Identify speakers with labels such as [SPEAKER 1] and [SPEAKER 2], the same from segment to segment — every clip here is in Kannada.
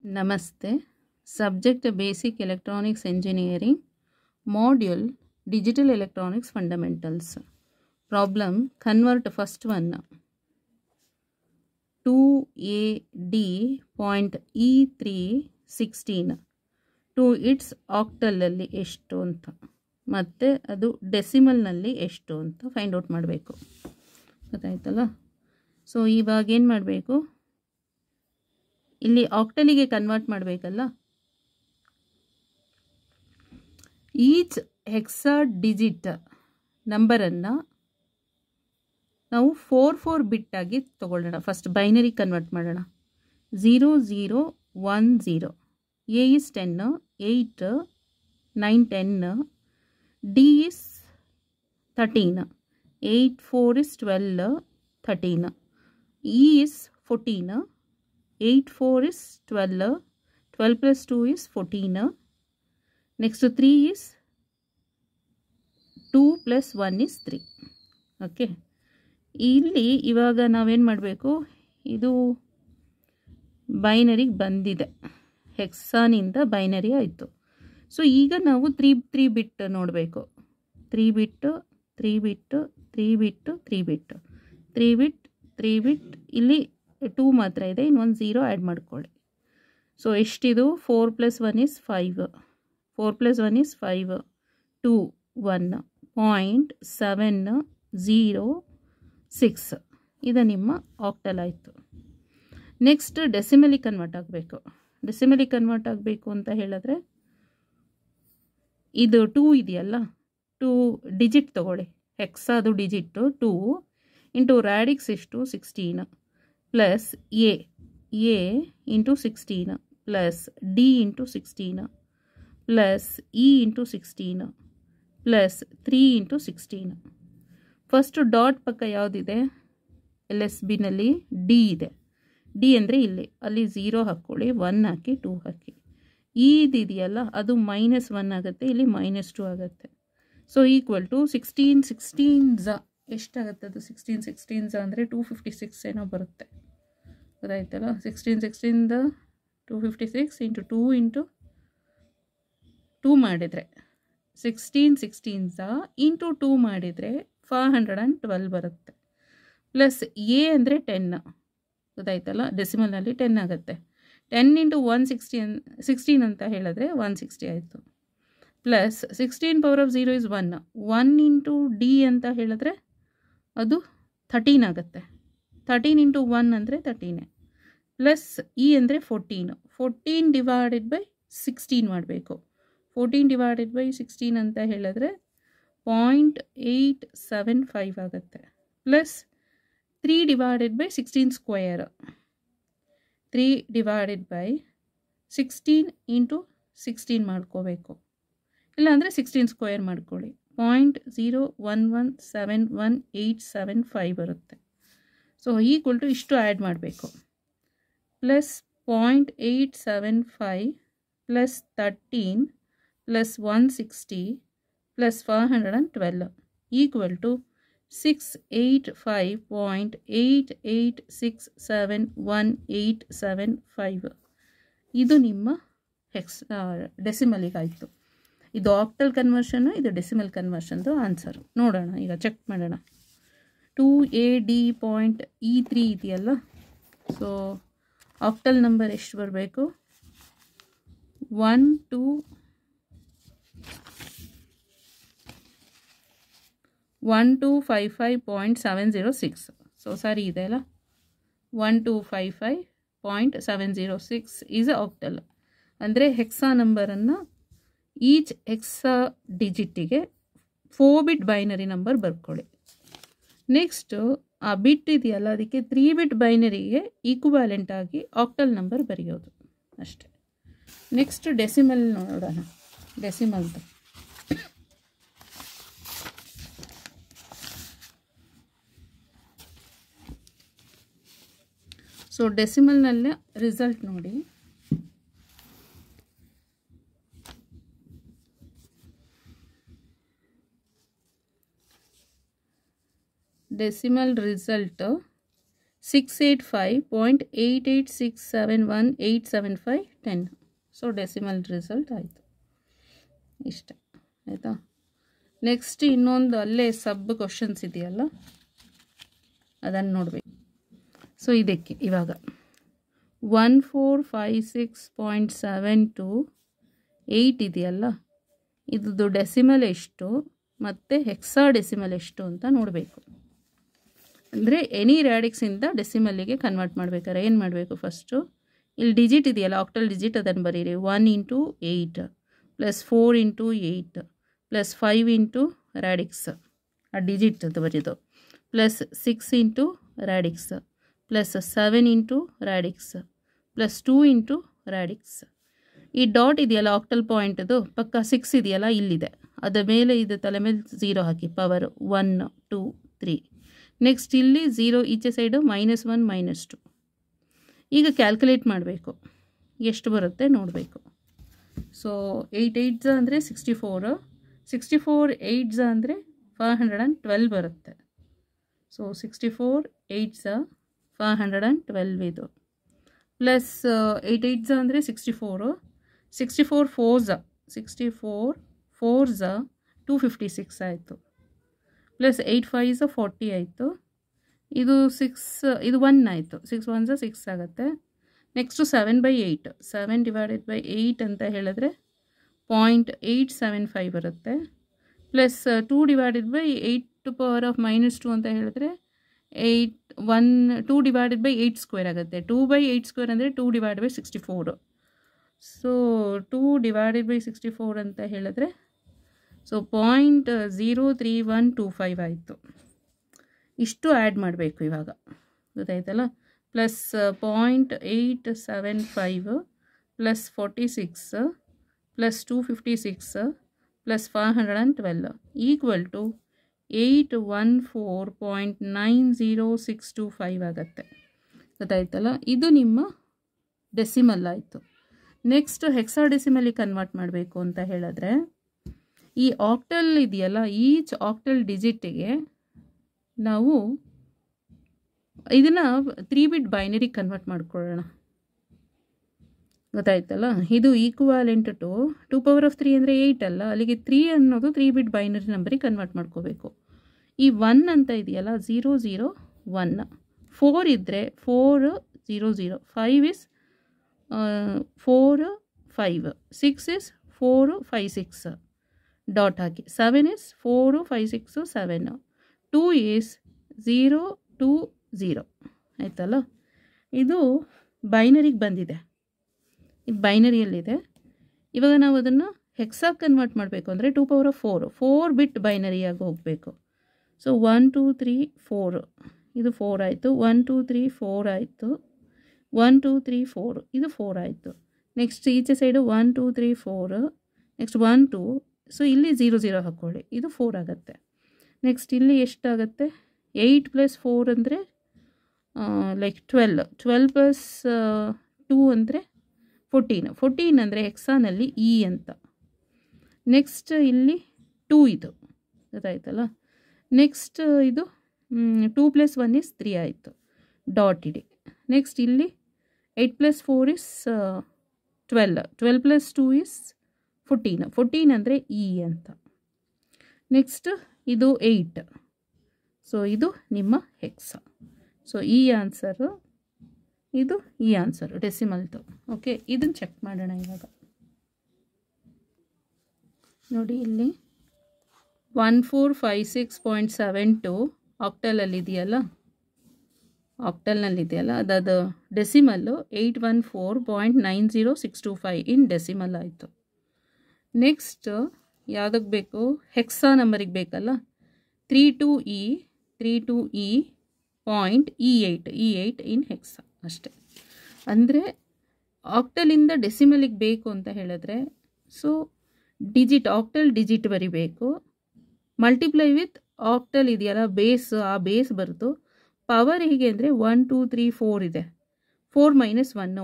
[SPEAKER 1] Namaste. Subject Basic Electronics Engineering. Module Digital Electronics Fundamentals. Problem Convert first one. 2AD.E316 to its octal ಅಲ್ಲಿ ಎಷ್ಟು ಅಂತ ಮತ್ತೆ ಅದು ಡೆಸಿಮಲ್ ನಲ್ಲಿ ಎಷ್ಟು ಅಂತ ಫೈಂಡ್ ಔಟ್ ಮಾಡಬೇಕು. ಗೊತ್ತಾಯ್ತಲ್ಲ? ಸೊ ಇವಾಗ ಏನು ಮಾಡಬೇಕು, ಇಲ್ಲಿ ಆಕ್ಟಲಿಗೆ ಕನ್ವರ್ಟ್ ಮಾಡಬೇಕಲ್ಲ. ಈಚ್ ಹೆಕ್ಸಾ ಡಿಜಿಟ್ ನಂಬರನ್ನು ನಾವು 4 ಬಿಟ್ ಆಗಿ ತಗೊಳ್ಳೋಣ. ಫಸ್ಟ್ ಬೈನರಿ ಕನ್ವರ್ಟ್ ಮಾಡೋಣ. 0 0 1 0. A is 10, 8, 9, 10. D is 13, 8, 4 is 12, 13. E is 14, 8, 4 is 12, 12 plus 2 is 14. Next 3 is 2 plus 1 is 3. Okay, ಇಲ್ಲಿ ಇವಾಗ ನಾವೇನು ಮಾಡಬೇಕು, ಇದು ಬೈನರಿಗೆ ಬಂದಿದೆ, ಹೆಕ್ಸಾನಿಂದ ಬೈನರಿ ಆಯಿತು. ಸೊ ಈಗ ನಾವು 3 ಬಿಟ್ ನೋಡಬೇಕು. 3 ಬಿಟ್ಟು 3 ಬಿಟ್ಟು 3 ಬಿಟ್ಟು 3 ಬಿಟ್ಟು 3 ಬಿಟ್ 3 ಬಿಟ್, ಇಲ್ಲಿ 2 ಮಾತ್ರ ಇದೆ, ಇನ್ನೊಂದು 0 ಆ್ಯಡ್ ಮಾಡ್ಕೊಳ್ಳಿ. So ಎಷ್ಟಿದು? 4 plus 1 is 5, 4 plus 1 is 5, 2 1 0.706. ಇದು ನಿಮ್ಮ ಆಕ್ಟಲ್ ಆಯಿತು. ನೆಕ್ಸ್ಟ್ ಡೆಸಿಮಲಿ ಕನ್ವರ್ಟ್ ಆಗಬೇಕು. ಡೆಸಿಮಲಿ ಕನ್ವರ್ಟ್ ಆಗಬೇಕು ಅಂತ ಹೇಳಿದ್ರೆ ಇದು 2 ಇದೆಯಲ್ಲ, 2 ಡಿಜಿಟ್ ತಗೊಳ್ಳಿ. ಹೆಕ್ಸಾದು ಡಿಜಿಟ್ಟು 2 ಇಂಟು ರ್ಯಾಡಿಕ್ಸ್ ಎಷ್ಟು 16 plus A into 16 plus D into 16 plus E into 16 plus 3 into 16. First dot ಪಕ್ಕ ಯಾವುದಿದೆ? LSBನಲ್ಲಿ ಡಿ ಇದೆ. ಡಿ ಅಂದರೆ ಇಲ್ಲಿ, ಅಲ್ಲಿ 0 ಹಾಕ್ಕೊಳ್ಳಿ, 1 ಹಾಕಿ 2 ಹಾಕಿ. ಇದೆಯಲ್ಲ ಅದು -1 ಆಗುತ್ತೆ, ಇಲ್ಲಿ -2 ಆಗುತ್ತೆ. ಸೊ ಈಕ್ವಲ್ ಟು 16 ಎಷ್ಟಾಗುತ್ತೆ? ಅದು 16 ಅಂದರೆ 256 ಏನೋ ಬರುತ್ತೆ. ಗೊತ್ತಾಯ್ತಲ್ಲ? 16 256 ಇಂಟು 2 ಇಂಟು 2 ಮಾಡಿದರೆ 16 ಇಂಟು 2 ಮಾಡಿದರೆ 512 ಬರುತ್ತೆ. ಪ್ಲಸ್ ಎ ಅಂದರೆ 10. ಗೊತ್ತಾಯ್ತಲ್ಲ? ಡೆಸಿಮಲ್ನಲ್ಲಿ 10 ಆಗುತ್ತೆ. 10 ಇಂಟು 16 ಅಂತ ಹೇಳಿದ್ರೆ 160 ಆಯಿತು. Plus 16 power of 0 is 1. 1 into D ಅಂತ ಹೇಳಿದ್ರೆ ಅದು 13 ಆಗುತ್ತೆ. 13 ಇಂಟು 1 ಅಂದರೆ 13. ಪ್ಲಸ್ ಇ ಅಂದರೆ 14 ಡಿವೈಡೆಡ್ ಬೈ 16 ಮಾಡಬೇಕು. 14 ಡಿವೈಡೆಡ್ ಬೈ 16 ಅಂತ ಹೇಳಿದ್ರೆ 0.875 ಆಗುತ್ತೆ. Plus 3 divided by 16 square, 3 divided by 16 into 16 ಮಾಡ್ಕೋಬೇಕು. ಇಲ್ಲಾಂದರೆ 16 ಸ್ಕ್ವೇರ್ ಮಾಡ್ಕೊಳ್ಳಿ. 0.0117185 ಬರುತ್ತೆ. ಸೊ ಈಕ್ವಲ್ ಟು ಇಷ್ಟು ಆ್ಯಡ್ ಮಾಡಬೇಕು. Plus 0.875 plus 13 plus 160 plus 512 equal to 685.88671875. ಇದು ನಿಮ್ಮ ಡೆಸಿಮಲಿಗಾಯಿತು. ಇದು ಆಕ್ಟಲ್ ಕನ್ವರ್ಷನ್ನು, ಇದು ಡೆಸಿಮಲ್ ಕನ್ವರ್ಷನ್ದು ಆನ್ಸರು. ನೋಡೋಣ, ಈಗ ಚೆಕ್ ಮಾಡೋಣ. 2AD.E3 ಇದೆಯಲ್ಲ, ಸೊ ಆಕ್ಟಲ್ ನಂಬರ್ ಎಷ್ಟು ಬರಬೇಕು? 1255.706. ಸೊ ಸರಿ ಇದೆ ಅಲ್ಲ? 1255.706 ಈಸ್ ಆಕ್ಟಲ್. ಅಂದರೆ ಹೆಕ್ಸಾ ನಂಬರನ್ನು ಈಚ್ ಹೆಕ್ಸಾ ಡಿಜಿಟ್ಟಿಗೆ 4 ಬಿಟ್ ಬೈನರಿ ನಂಬರ್ ಬರ್ಕೊಳ್ಳಿ. ನೆಕ್ಸ್ಟು ಆ ಬಿಟ್ ಇದೆಯಲ್ಲ, ಅದಕ್ಕೆ 3 ಬಿಟ್ ಬೈನರಿಗೆ ಈಕ್ವಾಲೆಂಟ್ ಆಗಿ ಆಕ್ಟಲ್ ನಂಬರ್ ಬರೆಯೋದು ಅಷ್ಟೆ. ನೆಕ್ಸ್ಟ್ ಡೆಸಿಮಲ್ ನೋಡೋಣ. ಡೆಸಿಮಲ್ದು ಸೊ ಡೆಸಿಮಲ್ನಲ್ಲೇ ರಿಸಲ್ಟ್ ನೋಡಿ. Decimal result 685.8867187510. So decimal result ಆಯಿತು ಇಷ್ಟ ಆಯಿತಾ. ನೆಕ್ಸ್ಟ್ ಇನ್ನೊಂದು ಅಲ್ಲೇ ಸಬ್ ಕ್ವಶನ್ಸ್ ಇದೆಯಲ್ಲ ಅದನ್ನು ನೋಡಬೇಕು. ಸೊ ಇದಕ್ಕೆ ಇವಾಗ 1456.728 ಇದೆಯಲ್ಲ, ಇದ್ದು ಡೆಸಿಮಲ್ ಎಷ್ಟು ಮತ್ತು ಹೆಕ್ಸಾ ಡೆಸಿಮಲ್ ಎಷ್ಟು ಅಂತ ನೋಡಬೇಕು. ಅಂದರೆ ಎನಿ ರ್ಯಾಡಿಕ್ಸಿಂದ ಡೆಸಿಮಲ್ಲಿಗೆ ಕನ್ವರ್ಟ್ ಮಾಡಬೇಕಾದ್ರೆ ಏನು ಮಾಡಬೇಕು, ಫಸ್ಟು ಇಲ್ಲಿ ಡಿಜಿಟ್ ಇದೆಯಲ್ಲ ಆಕ್ಟಲ್ ಡಿಜಿಟ್ ಅದನ್ನು ಬರೀರಿ. 1 × 8 + 4 × 8 + 5 × ರ್ಯಾಡಿಕ್ಸ್ ಆ ಡಿಜಿಟ್ ಅದು ಬರೀದು, +6 × ರ್ಯಾಡಿಕ್ಸ್ +7 × ರ್ಯಾಡಿಕ್ಸ್ +2 × ರ್ಯಾಡಿಕ್ಸ್. ಈ ಡಾಟ್ ಇದೆಯಲ್ಲ ಆಕ್ಟಲ್ ಪಾಯಿಂಟದು ಪಕ್ಕ 6 ಇದೆಯಲ್ಲ ಇಲ್ಲಿದೆ, ಅದ ಮೇಲೆ ಇದು ತಲೆ ಮೇಲೆ 0 ಹಾಕಿ, ಪವರ್ 1 2 3. ನೆಕ್ಸ್ಟ್ ಇಲ್ಲಿ 0 ಈಚೆ ಸೈಡು -1 -2. ಈಗ ಕ್ಯಾಲ್ಕುಲೇಟ್ ಮಾಡಬೇಕು ಎಷ್ಟು ಬರುತ್ತೆ ನೋಡಬೇಕು. ಸೊ 8 8s ಅಂದರೆ 64, 64 8s ಅಂದರೆ 512 ಬರುತ್ತೆ. ಸೊ 64 8s 512 ಇದು, ಪ್ಲಸ್ 8 8s ಅಂದರೆ 64, 64 4s 256 ಆಯಿತು, ಪ್ಲಸ್ 8 5s 40 ಆಯಿತು, ಇದು 6 ಇದು 1 ಆಯಿತು, 6 1s 6 ಆಗುತ್ತೆ. ನೆಕ್ಸ್ಟು 7/8, 7/8 ಅಂತ ಹೇಳಿದ್ರೆ 0.875 ಬರುತ್ತೆ, ಪ್ಲಸ್ 2/8 ಅಂತ ಹೇಳಿದ್ರೆ 2/8² ಆಗುತ್ತೆ. 2/8² ಅಂದರೆ 2/64. ಸೊ 2/64 ಅಂತ ಹೇಳಿದ್ರೆ ಸೊ 0.03125 ಆಯಿತು. ಇಷ್ಟು ಆ್ಯಡ್ ಮಾಡಬೇಕು ಇವಾಗ, ಗೊತ್ತಾಯ್ತಲ್ಲ. Plus 0.875 plus 46 plus 256 plus 512 equal to 814.90625 ಆಗುತ್ತೆ, ಗೊತ್ತಾಯ್ತಲ್ಲ. ಇದು ನಿಮ್ಮ ಡೆಸಿಮಲ್ ಆಯಿತು. ನೆಕ್ಸ್ಟ್ ಹೆಕ್ಸಾ ಡೆಸಿಮಲಿಗೆ ಕನ್ವರ್ಟ್ ಮಾಡಬೇಕು ಅಂತ ಹೇಳಿದ್ರೆ ಈ ಆಕ್ಟಲ್ ಇದೆಯಲ್ಲ, ಈಚ್ ಆಕ್ಟಲ್ ಡಿಜಿಟಿಗೆ ನಾವು ಇದನ್ನು 3 ಬಿಟ್ ಬೈನರಿ ಕನ್ವರ್ಟ್ ಮಾಡ್ಕೊಳ್ಳೋಣ, ಗೊತ್ತಾಯ್ತಲ್ಲ. ಇದು ಈಕ್ವಾಲೆಂಟ್ ಟು 2⁻³ ಅಂದರೆ 8 ಅಲ್ಲ, ಅಲ್ಲಿಗೆ 3 ಅನ್ನೋದು 3 ಬಿಟ್ ಬೈನರಿ ನಂಬರಿಗೆ ಕನ್ವರ್ಟ್ ಮಾಡ್ಕೋಬೇಕು. ಈ 1 ಅಂತ ಇದೆಯಲ್ಲ 0 0 1, 4 ಇದ್ದರೆ 4 0 0, 5 is 4 5, 6 is 4 5 6 dot hockey, 7 is 4 5 6 7, 2 is 0 2 0 ಆಯ್ತಲ್ಲ. ಇದು ಬೈನರಿಗೆ ಬಂದಿದೆ, ಇದು ಬೈನರಿಯಲ್ಲಿದೆ. ಇವಾಗ ನಾವು ಅದನ್ನು ಹೆಕ್ಸಾಗಿ ಕನ್ವರ್ಟ್ ಮಾಡಬೇಕು ಅಂದರೆ 2⁻4 4 ಬಿಟ್ ಬೈನರಿಯಾಗಿ ಹೋಗಬೇಕು. ಸೊ 1 2 3 4 ಇದು 4 ಆಯಿತು, 1 2 3 4 ಆಯಿತು, 1 2 3 4 ಇದು 4 ಆಯಿತು. ನೆಕ್ಸ್ಟ್ ಈಚೆ ಸೈಡು 1 2 3 4, ನೆಕ್ಸ್ಟ್ 1 2, ಸೊ ಇಲ್ಲಿ 0 0 ಹಾಕ್ಕೊಳ್ಳಿ, ಇದು 4 ಆಗುತ್ತೆ. ನೆಕ್ಸ್ಟ್ ಇಲ್ಲಿ ಎಷ್ಟಾಗುತ್ತೆ, 8 + 4 ಅಂದರೆ ಲೈಕ್ 12, 12 + 2 ಅಂದರೆ 14, 14 ಅಂದರೆ ಹೆಕ್ಸಾನಲ್ಲಿ ಇ ಅಂತ. ನೆಕ್ಸ್ಟ್ ಇಲ್ಲಿ 2 ಇದು, ಗೊತ್ತಾಯ್ತಲ್ಲ. ನೆಕ್ಸ್ಟ್ ಇದು 2 + 1 is 3 ಆಯಿತು, ಡಾಟ್ ಇಡಿ. ನೆಕ್ಸ್ಟ್ ಇಲ್ಲಿ 8 + 4 is 12, 12 + 2 is 14, 14 ಅಂದರೆ ಇ ಅಂತ. ನೆಕ್ಸ್ಟ್ ಇದು 8, ಸೊ ಇದು ನಿಮ್ಮ ಹೆಕ್ಸಾ. ಸೊ ಈ ಆನ್ಸರು, ಇದು ಈ ಆನ್ಸರು ಡೆಸಿಮಲ್ದು. ಓಕೆ, ಇದನ್ನು ಚೆಕ್ ಮಾಡೋಣ ಇವಾಗ. ನೋಡಿ ಇಲ್ಲಿ 1456.72 ಆಕ್ಟಲಲ್ಲಿದೆಯಲ್ಲ, ಅದು ಡೆಸಿಮಲ್ಲು 814.90625 ಇನ್ ಡೆಸಿಮಲ್ ಆಯಿತು. ನೆಕ್ಸ್ಟ್ ಯಾವುದಕ್ಕೆ ಬೇಕು, ಹೆಕ್ಸಾ ನಂಬರಿಗೆ ಬೇಕಲ್ಲ, 32E 32E.E8 ಇನ್ ಹೆಕ್ಸಾ ಅಷ್ಟೆ. ಅಂದರೆ ಆಕ್ಟಲಿಂದ ಡೆಸಿಮಲಿಗೆ ಬೇಕು ಅಂತ ಹೇಳಿದ್ರೆ ಸೊ ಡಿಜಿಟ್ ಆಕ್ಟಲ್ ಡಿಜಿಟ್ ಬರಿಬೇಕು, ಮಲ್ಟಿಪ್ಲೈ ವಿತ್ ಆಕ್ಟಲ್ ಇದೆಯಲ್ಲ ಬೇಸ್, ಆ ಬೇಸ್ ಬರೆದು ಪವರ್ ಹೇಗೆ ಅಂದರೆ 1 2 3 4 ಇದೆ, 4 - 1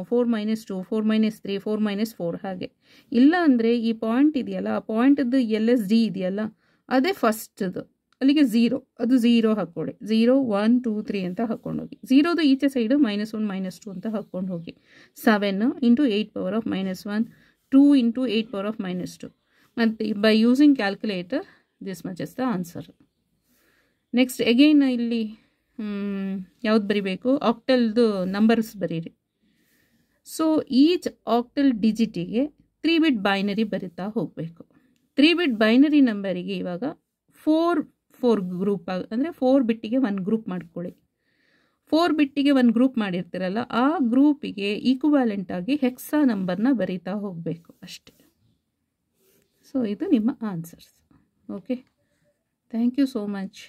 [SPEAKER 1] 4 - 2 4 - 3 4 - 4 ಹಾಗೆ. ಇಲ್ಲ ಅಂದರೆ ಈ ಪಾಯಿಂಟ್ ಇದೆಯಲ್ಲ, ಆ ಪಾಯಿಂಟದ್ದು LSD ಇದೆಯಲ್ಲ ಅದೇ ಫಸ್ಟ್ದು, ಅಲ್ಲಿಗೆ 0, ಅದು 0 ಹಾಕ್ಕೊಳ್ಳಿ. 0 1 2 3 ಅಂತ ಹಾಕ್ಕೊಂಡು ಹೋಗಿ. 0ದು ಈಚೆ ಸೈಡು -1 -2 ಅಂತ ಹಾಕ್ಕೊಂಡು ಹೋಗಿ. 7 into 8 power of -1, 2 into 8 power of -2. ಮತ್ತು by using calculator this much is the answer. Next again ಇಲ್ಲಿ ಯಾವ್ದು ಬರಿಬೇಕು? ಆಕ್ಟಲ್ದು ನಂಬರ್ಸ್ ಬರೀರಿ. ಸೊ ಈಚ್ ಆಕ್ಟಲ್ ಡಿಜಿಟಿಗೆ 3 ಬಿಟ್ ಬೈನರಿ ಬರಿತಾ ಹೋಗಬೇಕು. 3 ಬಿಟ್ ಬೈನರಿ ನಂಬರಿಗೆ ಇವಾಗ 4 ಗ್ರೂಪ್ ಅಂದರೆ 4 ಬಿಟ್ಟಿಗೆ 1 ಗ್ರೂಪ್ ಮಾಡ್ಕೊಳ್ಳಿ. 4 ಬಿಟ್ಟಿಗೆ 1 ಗ್ರೂಪ್ ಮಾಡಿರ್ತೀರಲ್ಲ, ಆ ಗ್ರೂಪಿಗೆ ಈಕ್ವಾಲೆಂಟ್ ಆಗಿ ಹೆಕ್ಸಾ ನಂಬರ್ನ ಬರಿತಾ ಹೋಗಬೇಕು ಅಷ್ಟೇ. ಸೊ ಇದು ನಿಮ್ಮ answers. Okay, thank you so much.